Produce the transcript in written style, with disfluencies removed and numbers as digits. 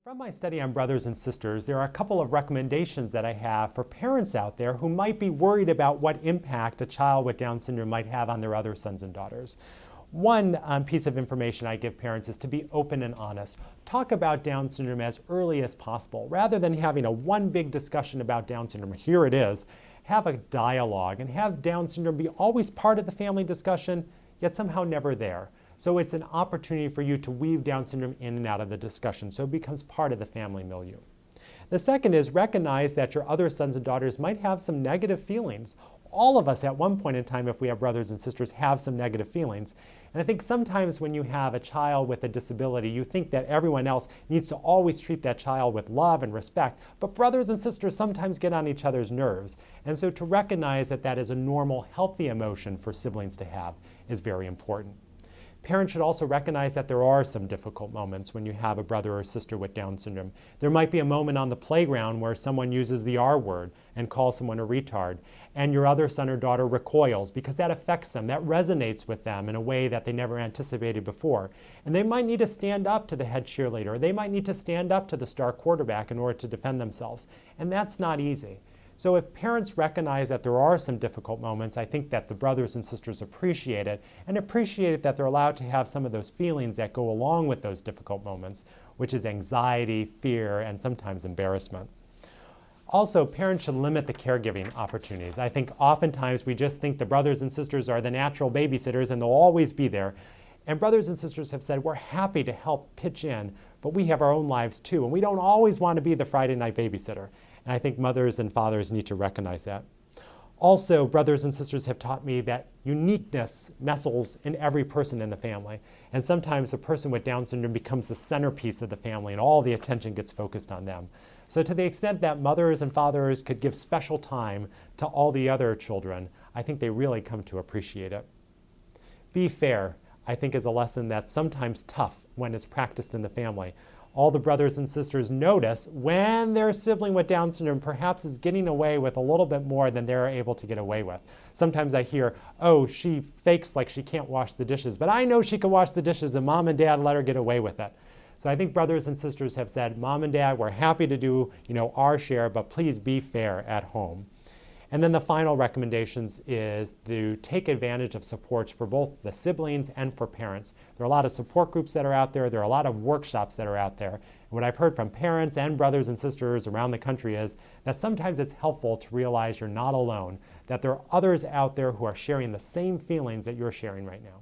From my study on brothers and sisters, there are a couple of recommendations that I have for parents out there who might be worried about what impact a child with Down syndrome might have on their other sons and daughters. One piece of information I give parents is to be open and honest. Talk about Down syndrome as early as possible. Rather than having a one big discussion about Down syndrome, here it is, have a dialogue and have Down syndrome be always part of the family discussion, yet somehow never there. So it's an opportunity for you to weave Down syndrome in and out of the discussion so it becomes part of the family milieu. The second is recognize that your other sons and daughters might have some negative feelings. All of us at one point in time, if we have brothers and sisters, have some negative feelings. And I think sometimes when you have a child with a disability, you think that everyone else needs to always treat that child with love and respect, but brothers and sisters sometimes get on each other's nerves. And so to recognize that that is a normal, healthy emotion for siblings to have is very important. Parents should also recognize that there are some difficult moments when you have a brother or sister with Down syndrome. There might be a moment on the playground where someone uses the R word and calls someone a retard, and your other son or daughter recoils because that affects them, that resonates with them in a way that they never anticipated before. And they might need to stand up to the head cheerleader, or they might need to stand up to the star quarterback in order to defend themselves. And that's not easy. So if parents recognize that there are some difficult moments, I think that the brothers and sisters appreciate it, and appreciate it that they're allowed to have some of those feelings that go along with those difficult moments, which is anxiety, fear, and sometimes embarrassment. Also, parents should limit the caregiving opportunities. I think oftentimes we just think the brothers and sisters are the natural babysitters and they'll always be there. And brothers and sisters have said, we're happy to help pitch in, but we have our own lives too, and we don't always want to be the Friday night babysitter. And I think mothers and fathers need to recognize that. Also, brothers and sisters have taught me that uniqueness nestles in every person in the family. And sometimes a person with Down syndrome becomes the centerpiece of the family and all the attention gets focused on them. So to the extent that mothers and fathers could give special time to all the other children, I think they really come to appreciate it. Be fair, I think, is a lesson that's sometimes tough when it's practiced in the family. All the brothers and sisters notice when their sibling with Down syndrome perhaps is getting away with a little bit more than they're able to get away with. Sometimes I hear, oh, she fakes like she can't wash the dishes, but I know she can wash the dishes and mom and dad let her get away with it. So I think brothers and sisters have said, mom and dad, we're happy to do our share, but please be fair at home. And then the final recommendations is to take advantage of supports for both the siblings and for parents. There are a lot of support groups that are out there. There are a lot of workshops that are out there. And what I've heard from parents and brothers and sisters around the country is that sometimes it's helpful to realize you're not alone, that there are others out there who are sharing the same feelings that you're sharing right now.